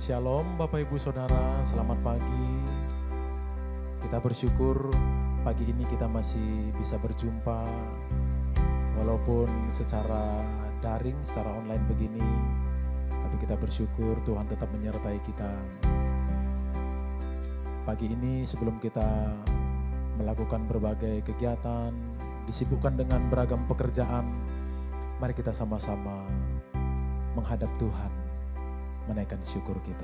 Shalom Bapak Ibu Saudara, selamat pagi. Kita bersyukur pagi ini kita masih bisa berjumpa walaupun secara daring, secara online begini. Tapi kita bersyukur Tuhan tetap menyertai kita. Pagi ini sebelum kita melakukan berbagai kegiatan, disibukkan dengan beragam pekerjaan, mari kita sama-sama menghadap Tuhan, menaikkan syukur kita.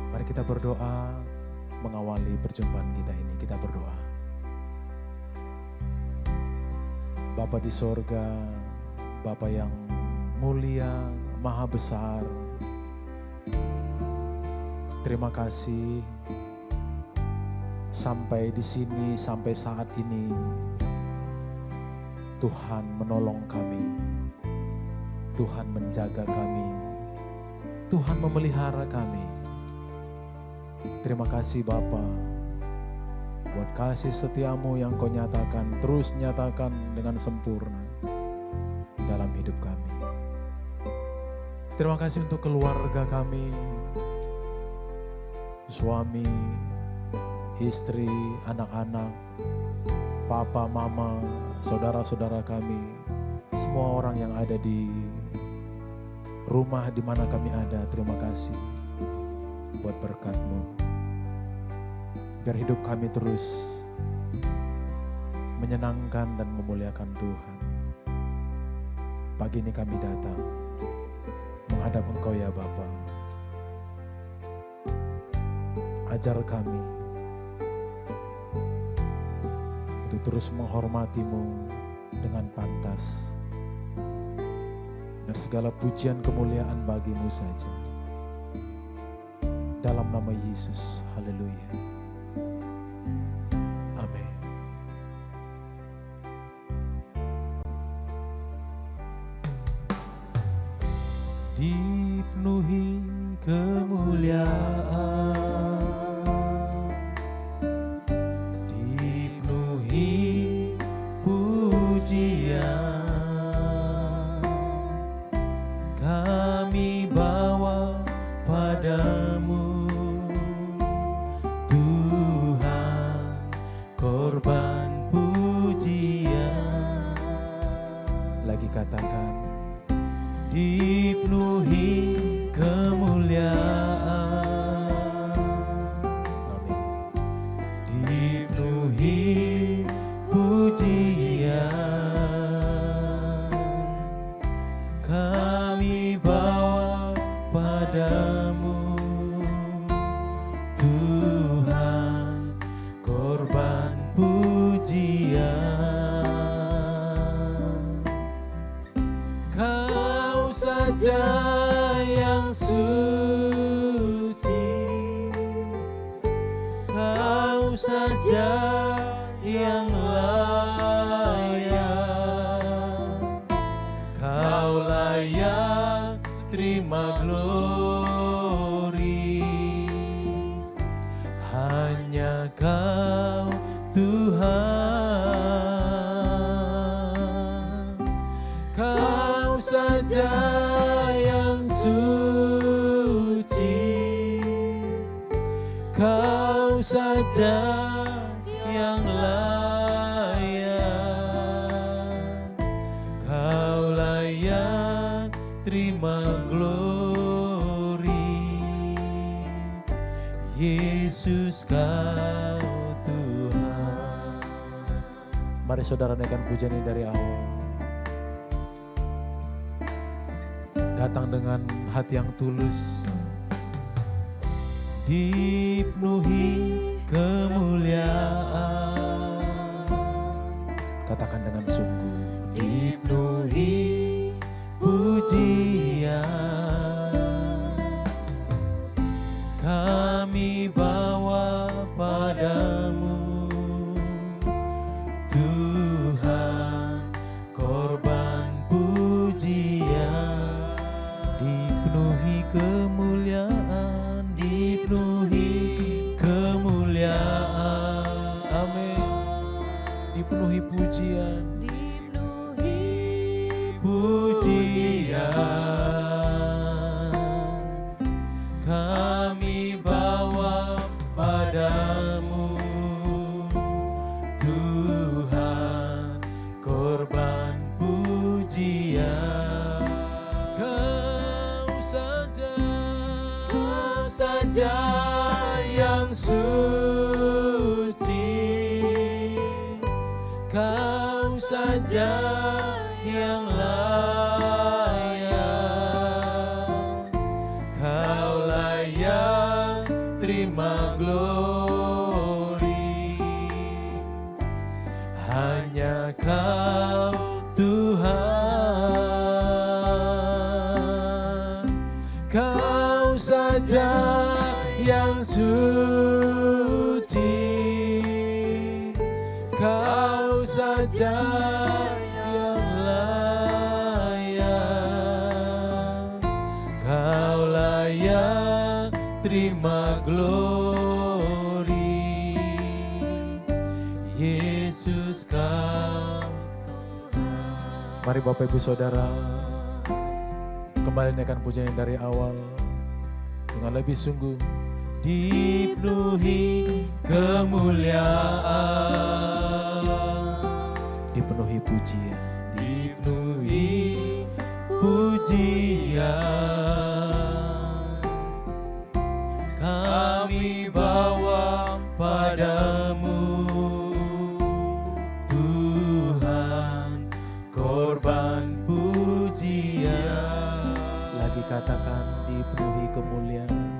Mari kita berdoa mengawali perjumpaan kita ini. Kita berdoa. Bapa di sorga, Bapa yang mulia, maha besar, terima kasih sampai di sini, sampai saat ini Tuhan menolong kami, Tuhan menjaga kami, Tuhan memelihara kami. Terima kasih Bapa buat kasih setiamu yang kau nyatakan, terus nyatakan dengan sempurna dalam hidup kami. Terima kasih untuk keluarga kami, suami, istri, anak-anak, papa, mama, saudara-saudara kami, semua orang yang ada di rumah di mana kami ada. Terima kasih buat berkat-Mu. Biar hidup kami terus menyenangkan dan memuliakan Tuhan. Pagi ini kami datang menghadap Engkau ya Bapa. Ajar kami untuk terus menghormati-Mu dengan pantas. Dan segala pujian kemuliaan bagi-Mu saja. Dalam nama Yesus, haleluya. Amin. Dipenuhi kemuliaan, dipenuhi pujian, kami bawa padamu Tuhan, korban pujian. Lagi katakan, dipenuhi kemuliaan, amin. Dipenuhi pujian, kami bawa padamu Tuhan, korban pujian. Kau saja yang suci, Kau saja yang layak, Kau layak terima glori. Hanya Kau Tuhan, Kau saja yang suci, Kau saja yang layak, Kau layak terima glori. Yesus Kau Tuhan. Mari saudara naikkan pujian ini dari awal. Datang dengan hati yang tulus. Dipenuhi kemuliaan. Katakan dengan sungguh. Dipenuhi pujian, kami bawa padamu Tuhan, korban pujian. Dipenuhi kemuliaan, dipenuhi kemuliaan, amin. Dipenuhi pujian, saja yang suci, Kau saja yang layak, Kaulah yang terima glory. Hanya Kau Tuhan, Kau saja yang suci, Kau saja yang layak, Kaulah yang terima glory. Yesus Kau Tuhan. Mari Bapak Ibu Saudara kembali naikkan pujian dari awal dengan lebih sungguh. Dipenuhi kemuliaan, dipenuhi pujian, dipenuhi pujian, kami bawa padamu Tuhan, korban pujian. Lagi katakan dipenuhi kemuliaan,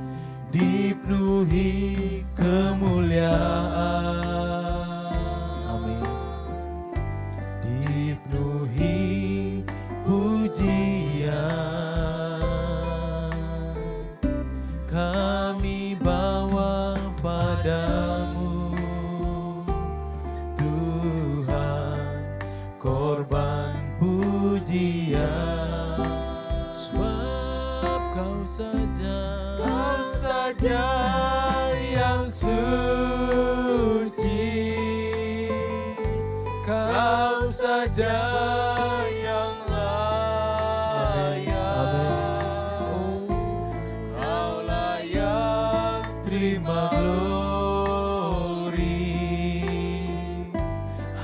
dipenuhi kemuliaan. Amin. Dipenuhi pujian, kami bawa padamu Tuhan, korban pujian. Sebab Kau saja yang suci, Kau saja yang layak, Kaulah yang terima glory.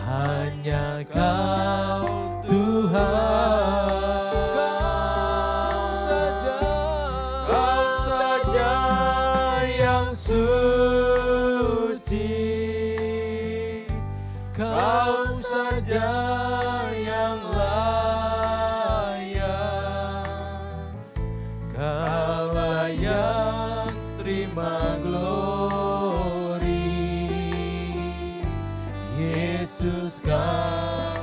Hanya Kau Tuhan, Kau saja yang suci, Kau saja yang layak, Kaulah yang terima glory. Yesus Kau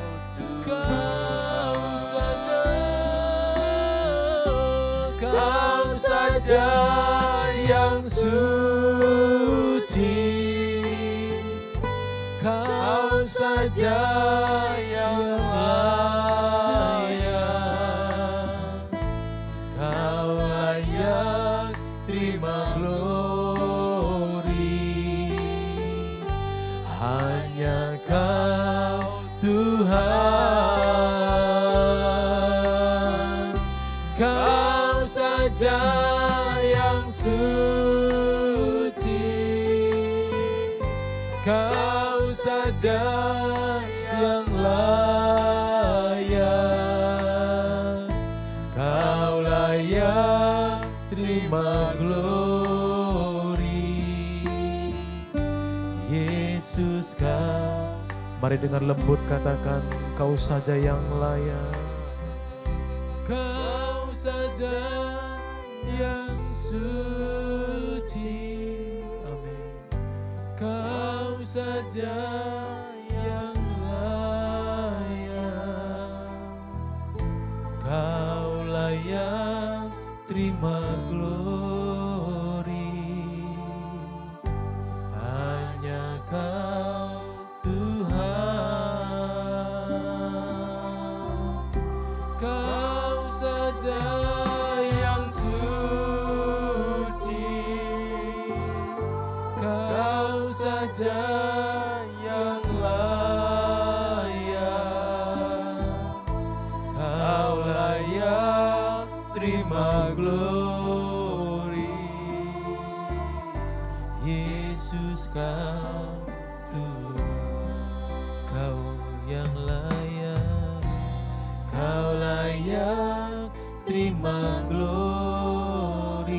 saja, Kau saja yang suci, Kau saja yang layak, Kaulah yang terima glory. Hanya Kau Tuhan, Kau saja yang suci, Kau saja yang layak, Kaulah yang terima glory. Yesus Kau. Mari dengan lembut katakan, Kau saja yang layak, Kau saja yang suci. Amin. Kau saja yang layak, Kaulah yang terima glory. Hanya Kau Tuhan, Kau saja yang suci, Kau saja yang layak, Kaulah yang terima glory. Yesus Kau Tuhan, Kau yang layak, Kaulah yang terima glory.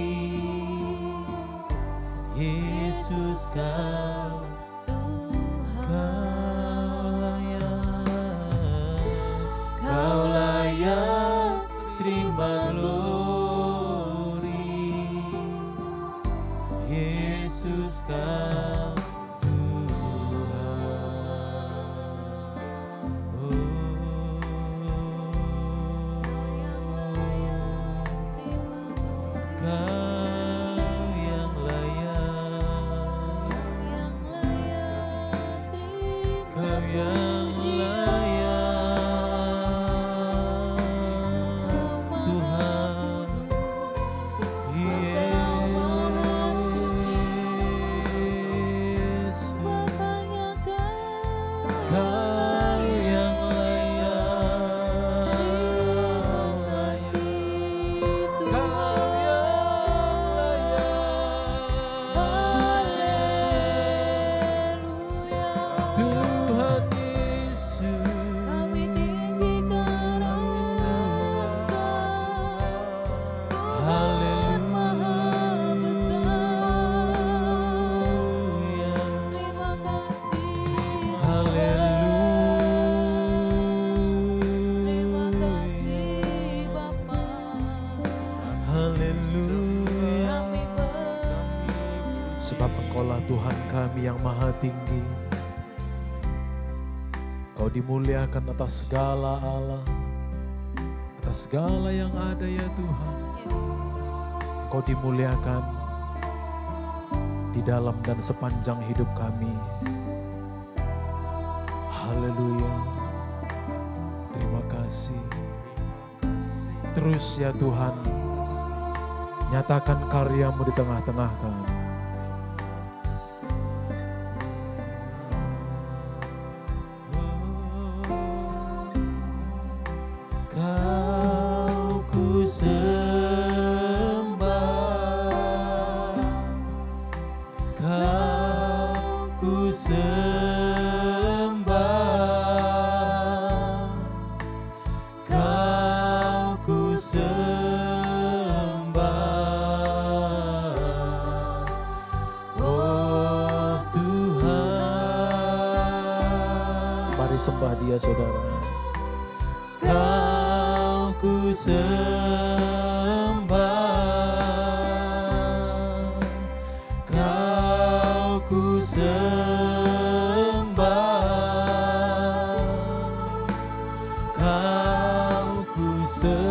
Engkaulah Tuhan kami yang maha tinggi. Kau dimuliakan atas segala Allah, atas segala yang ada ya Tuhan. Kau dimuliakan di dalam dan sepanjang hidup kami. Haleluya. Terima kasih. Terus ya Tuhan, nyatakan karya-Mu di tengah-tengah kami. Kau ku sembah, Kau ku sembah, Kau ku sembah, oh Tuhan. Mari sembah Dia saudara. Kau ku sembah, Kau ku sembah, Kau ku sembah,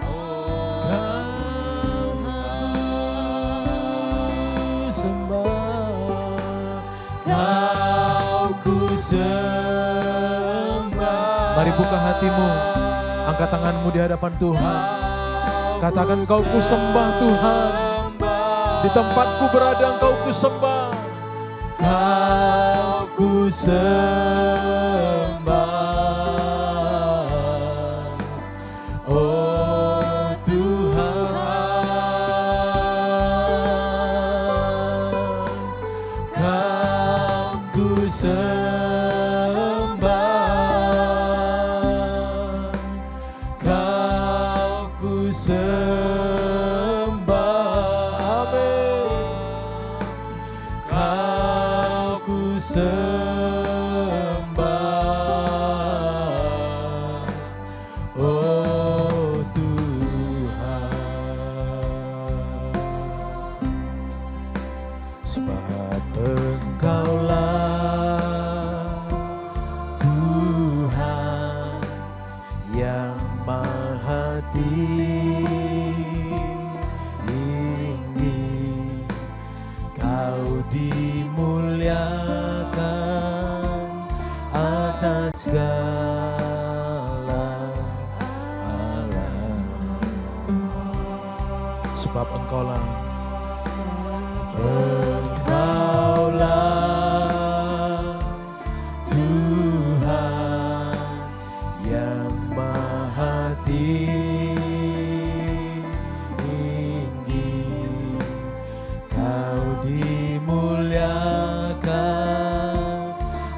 oh Kau ku sembah, Kau ku sembah. Mari buka hatimu, angkat tanganmu di hadapan Tuhan. Katakan, Kau ku sembah Tuhan. Di tempatku berada Engkau ku sembah. Kau ku sembah, oh Tuhan. Kau ku sembah, Kau ku sembah, amin. Kau ku sembah, oh Tuhan. Sebab Engkaulah Tuhan yang maha tinggi, Kau dimuliakan atas segala Allah. Sebab Engkaulah Tuhan yang maha tinggi, Kau dimuliakan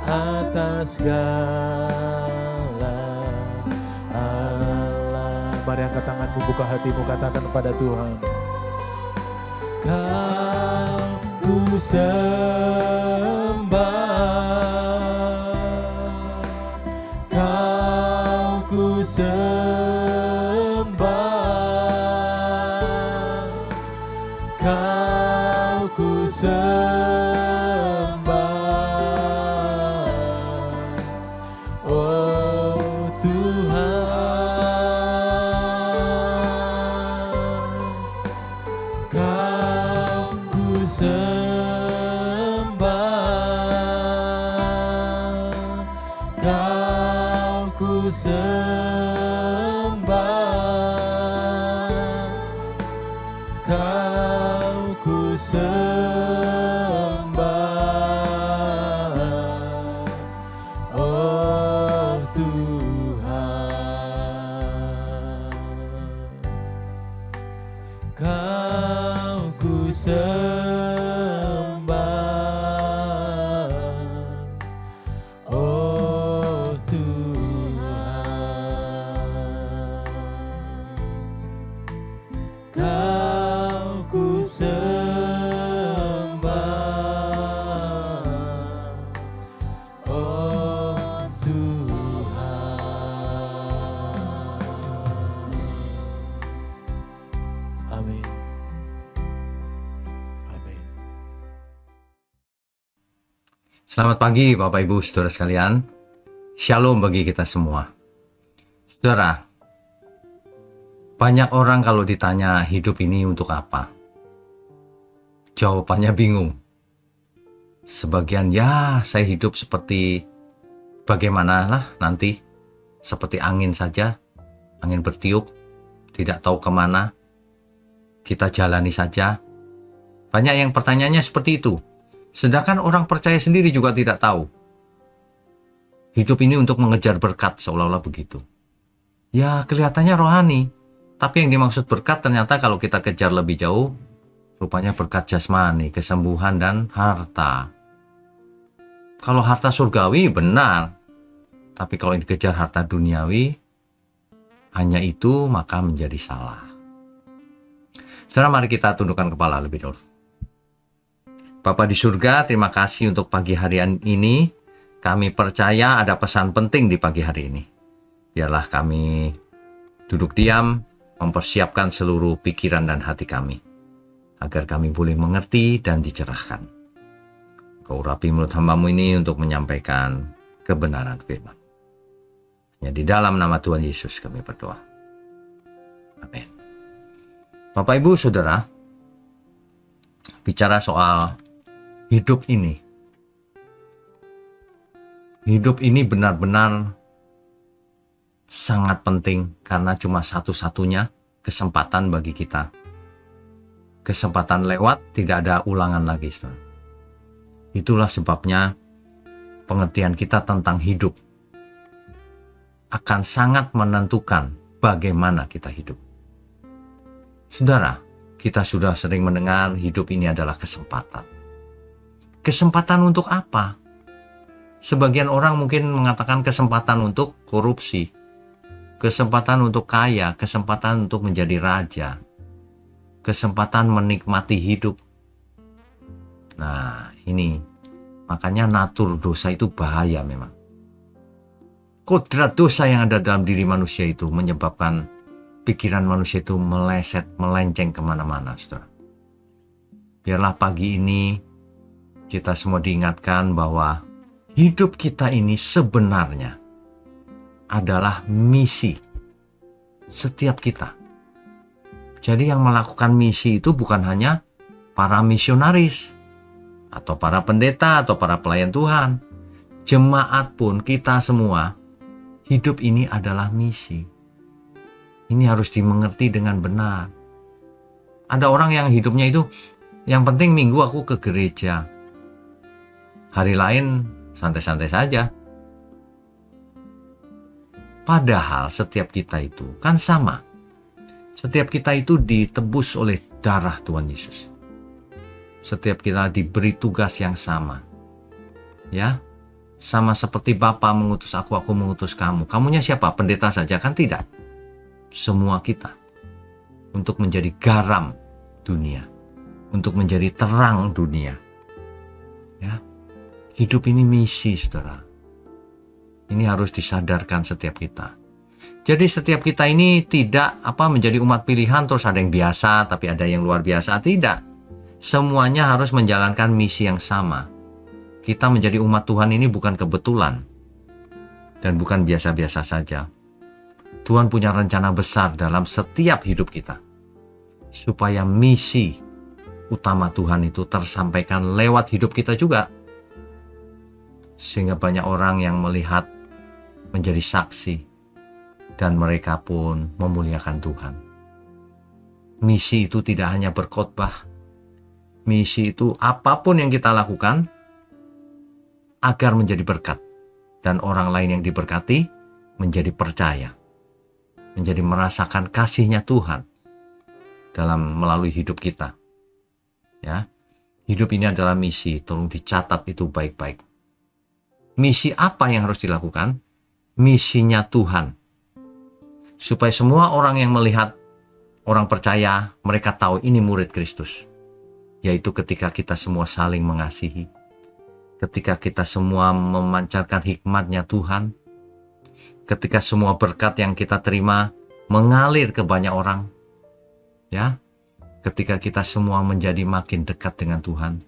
atas segala Allah. Mari angkat tanganmu, buka hatimu, katakan kepada Tuhan. Kau ku sembah, Kau ku sembah, Kau ku sembah, oh Tuhan. Kau ku sembah, Kau ku sembah, Kau ku sembah, oh Tuhan. Kau ku sembah, oh Tuhan. Selamat pagi Bapak Ibu Saudara sekalian. Shalom bagi kita semua. Saudara, banyak orang kalau ditanya hidup ini untuk apa, jawabannya bingung. Sebagian, ya saya hidup seperti bagaimana lah nanti, seperti angin saja, angin bertiup, tidak tahu kemana, kita jalani saja. Banyak yang pertanyaannya seperti itu. Sedangkan orang percaya sendiri juga tidak tahu. Hidup ini untuk mengejar berkat, seolah-olah begitu. Ya kelihatannya rohani, tapi yang dimaksud berkat ternyata kalau kita kejar lebih jauh, rupanya berkat jasmani, kesembuhan dan harta. Kalau harta surgawi benar, tapi kalau dikejar harta duniawi, hanya itu maka menjadi salah. Saudara, mari kita tundukkan kepala lebih dahulu. Bapa di surga, terima kasih untuk pagi hari ini. Kami percaya ada pesan penting di pagi hari ini. Biarlah kami duduk diam, mempersiapkan seluruh pikiran dan hati kami, agar kami boleh mengerti dan dicerahkan. Kau urapi mulut hamba-Mu ini untuk menyampaikan kebenaran firman. Hanya di dalam nama Tuhan Yesus kami berdoa. Amin. Bapak Ibu Saudara, bicara soal hidup ini. Hidup ini benar-benar sangat penting karena cuma satu-satunya kesempatan bagi kita. Kesempatan lewat, tidak ada ulangan lagi. Saudara. Itulah sebabnya pengertian kita tentang hidup akan sangat menentukan bagaimana kita hidup. Saudara, kita sudah sering mendengar hidup ini adalah kesempatan. Kesempatan untuk apa? Sebagian orang mungkin mengatakan kesempatan untuk korupsi, kesempatan untuk kaya, kesempatan untuk menjadi raja, kesempatan menikmati hidup. Nah, ini makanya natur dosa itu bahaya memang. Kodrat dosa yang ada dalam diri manusia itu menyebabkan pikiran manusia itu meleset, melenceng kemana-mana, saudara. Biarlah pagi ini kita semua diingatkan bahwa hidup kita ini sebenarnya adalah misi setiap kita. Jadi yang melakukan misi itu bukan hanya para misionaris atau para pendeta atau para pelayan Tuhan. Jemaat pun kita semua, hidup ini adalah misi. Ini harus dimengerti dengan benar. Ada orang yang hidupnya itu, yang penting minggu aku ke gereja. Hari lain santai-santai saja. Padahal setiap kita itu kan sama. Setiap kita itu ditebus oleh darah Tuhan Yesus. Setiap kita diberi tugas yang sama. Ya, sama seperti Bapa mengutus aku mengutus kamu. Kamunya siapa? Pendeta saja kan tidak. Semua kita untuk menjadi garam dunia, untuk menjadi terang dunia. Ya. Hidup ini misi, saudara. Ini harus disadarkan setiap kita. Jadi setiap kita ini tidak menjadi umat pilihan terus ada yang biasa tapi ada yang luar biasa. Tidak. Semuanya harus menjalankan misi yang sama. Kita menjadi umat Tuhan ini bukan kebetulan dan bukan biasa-biasa saja. Tuhan punya rencana besar dalam setiap hidup kita. Supaya misi utama Tuhan itu tersampaikan lewat hidup kita juga. Sehingga banyak orang yang melihat menjadi saksi dan mereka pun memuliakan Tuhan. Misi itu tidak hanya berkhotbah. Misi itu apapun yang kita lakukan agar menjadi berkat dan orang lain yang diberkati menjadi percaya, menjadi merasakan kasih-Nya Tuhan dalam melalui hidup kita. Ya, hidup ini adalah misi, tolong dicatat itu baik-baik. Misi apa yang harus dilakukan? Misinya Tuhan. Supaya semua orang yang melihat, orang percaya, mereka tahu ini murid Kristus. Yaitu ketika kita semua saling mengasihi. Ketika kita semua memancarkan hikmat-Nya Tuhan. Ketika semua berkat yang kita terima mengalir ke banyak orang. Ya, ketika kita semua menjadi makin dekat dengan Tuhan.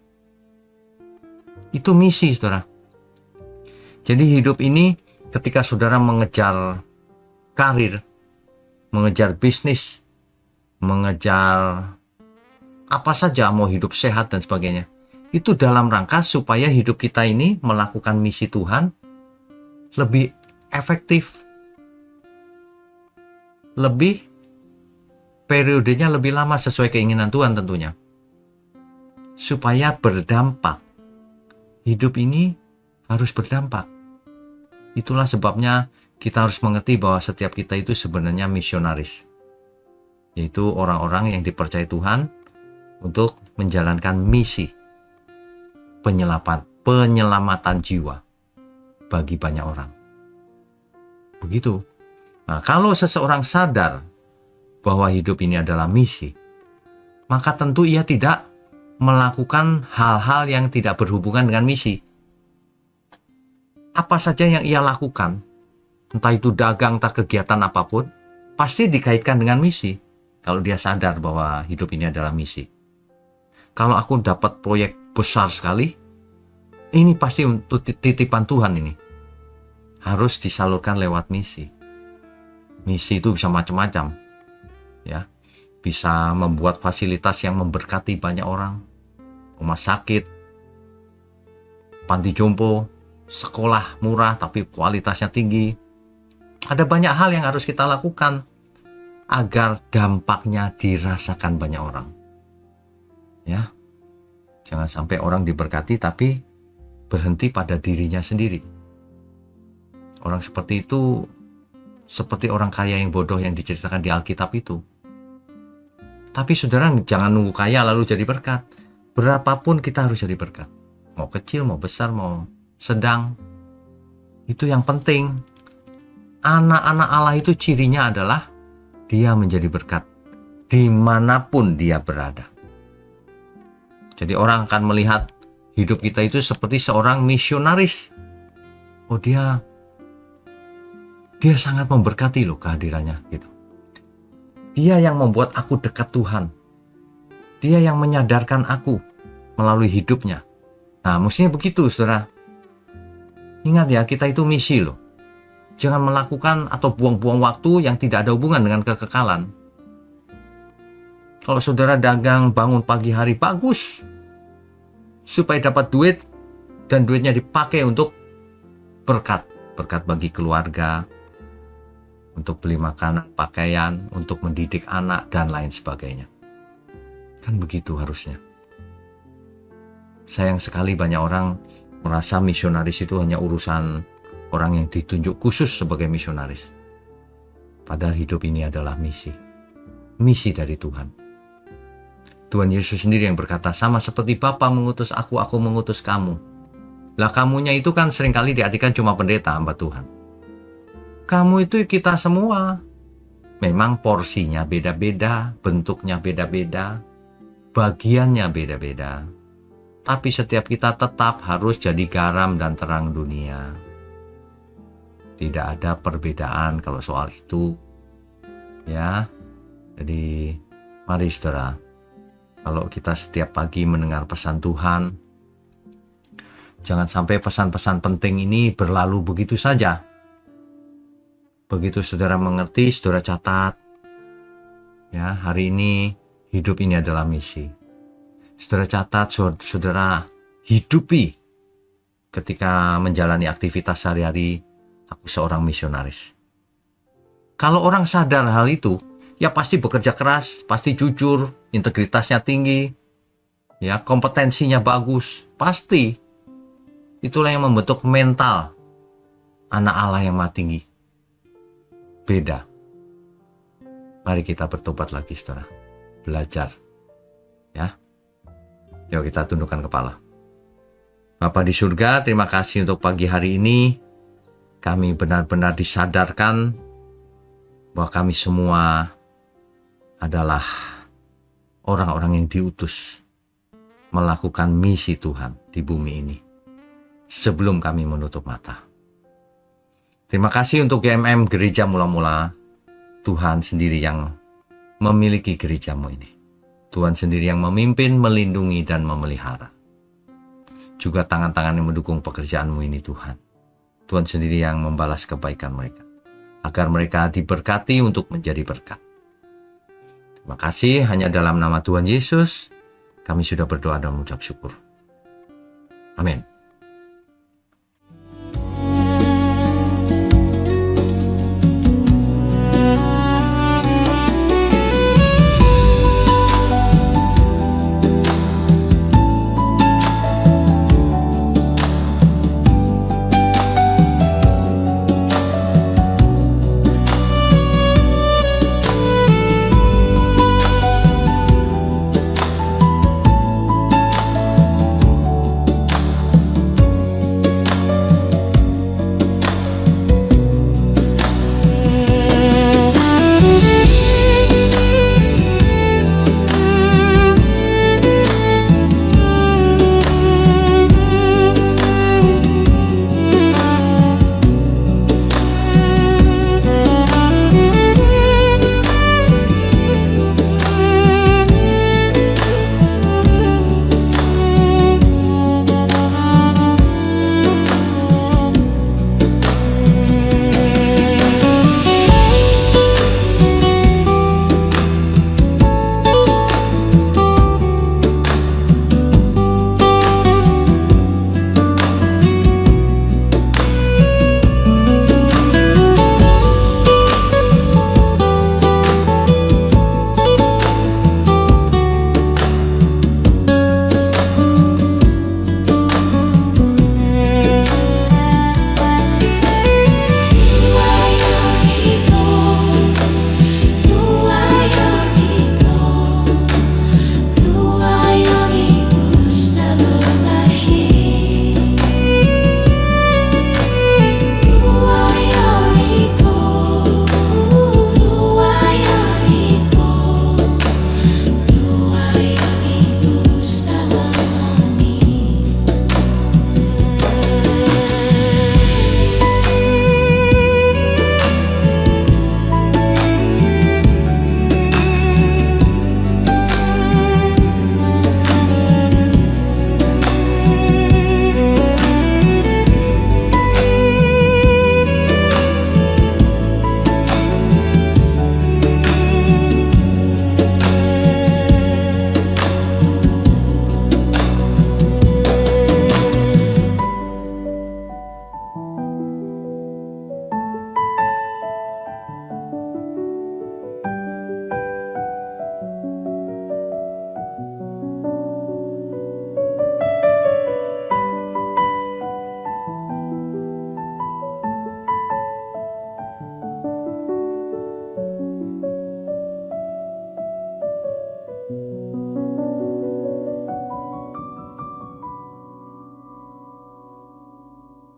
Itu misi, saudara. Jadi hidup ini ketika saudara mengejar karir, mengejar bisnis, mengejar apa saja, mau hidup sehat dan sebagainya, itu dalam rangka supaya hidup kita ini melakukan misi Tuhan lebih efektif, lebih periodenya lebih lama sesuai keinginan Tuhan tentunya, supaya berdampak. Hidup ini harus berdampak. Itulah sebabnya kita harus mengerti bahwa setiap kita itu sebenarnya misionaris, yaitu orang-orang yang dipercaya Tuhan untuk menjalankan misi penyelamatan jiwa bagi banyak orang. Begitu. Nah, kalau seseorang sadar bahwa hidup ini adalah misi, maka tentu ia tidak melakukan hal-hal yang tidak berhubungan dengan misi. Apa saja yang ia lakukan, entah itu dagang, entah kegiatan apapun, pasti dikaitkan dengan misi. Kalau dia sadar bahwa hidup ini adalah misi. Kalau aku dapat proyek besar sekali, ini pasti untuk titipan Tuhan ini. Harus disalurkan lewat misi. Misi itu bisa macam-macam. Ya, bisa membuat fasilitas yang memberkati banyak orang. Rumah sakit, panti jompo, sekolah murah tapi kualitasnya tinggi. Ada banyak hal yang harus kita lakukan agar dampaknya dirasakan banyak orang. Ya, jangan sampai orang diberkati tapi berhenti pada dirinya sendiri. Orang seperti itu seperti orang kaya yang bodoh yang diceritakan di Alkitab itu. Tapi saudara, jangan nunggu kaya lalu jadi berkat. Berapapun kita harus jadi berkat. Mau kecil, mau besar, mau sedang. Itu yang penting. Anak-anak Allah itu cirinya adalah dia menjadi berkat dimanapun dia berada. Jadi orang akan melihat hidup kita itu seperti seorang misionaris. Oh, dia sangat memberkati loh kehadirannya gitu. Dia yang membuat aku dekat Tuhan. Dia yang menyadarkan aku melalui hidupnya. Nah, mestinya begitu, saudara. Ingat ya, kita itu misi loh. Jangan melakukan atau buang-buang waktu yang tidak ada hubungan dengan kekekalan. Kalau saudara dagang bangun pagi hari, bagus. Supaya dapat duit dan duitnya dipakai untuk berkat. Berkat bagi keluarga, untuk beli makanan, pakaian, untuk mendidik anak, dan lain sebagainya. Kan begitu harusnya. Sayang sekali banyak orang merasa misionaris itu hanya urusan orang yang ditunjuk khusus sebagai misionaris. Padahal hidup ini adalah misi. Misi dari Tuhan. Tuhan Yesus sendiri yang berkata, sama seperti Bapa mengutus aku mengutus kamu. Lah kamunya itu kan seringkali diartikan cuma pendeta, hamba Tuhan. Kamu itu kita semua. Memang porsinya beda-beda, bentuknya beda-beda, bagiannya beda-beda. Tapi setiap kita tetap harus jadi garam dan terang dunia. Tidak ada perbedaan kalau soal itu. Ya. Jadi mari saudara, kalau kita setiap pagi mendengar pesan Tuhan, jangan sampai pesan-pesan penting ini berlalu begitu saja. Begitu saudara mengerti, saudara catat. Ya, hari ini hidup ini adalah misi. Saudara catat, saudara hidupi ketika menjalani aktivitas sehari-hari, aku seorang misionaris. Kalau orang sadar hal itu, ya pasti bekerja keras, pasti jujur, integritasnya tinggi, ya kompetensinya bagus, pasti. Itulah yang membentuk mental anak Allah yang maha tinggi. Beda. Mari kita bertobat lagi, saudara. Belajar. Ya. Yuk kita tundukkan kepala. Bapa di surga, terima kasih untuk pagi hari ini. Kami benar-benar disadarkan bahwa kami semua adalah orang-orang yang diutus melakukan misi Tuhan di bumi ini sebelum kami menutup mata. Terima kasih untuk GMM Gereja Mula-Mula. Tuhan sendiri yang memiliki gerejamu ini. Tuhan sendiri yang memimpin, melindungi, dan memelihara. Juga tangan-tangan yang mendukung pekerjaanmu ini Tuhan. Tuhan sendiri yang membalas kebaikan mereka, agar mereka diberkati untuk menjadi berkat. Terima kasih, hanya dalam nama Tuhan Yesus kami sudah berdoa dan mengucap syukur. Amin.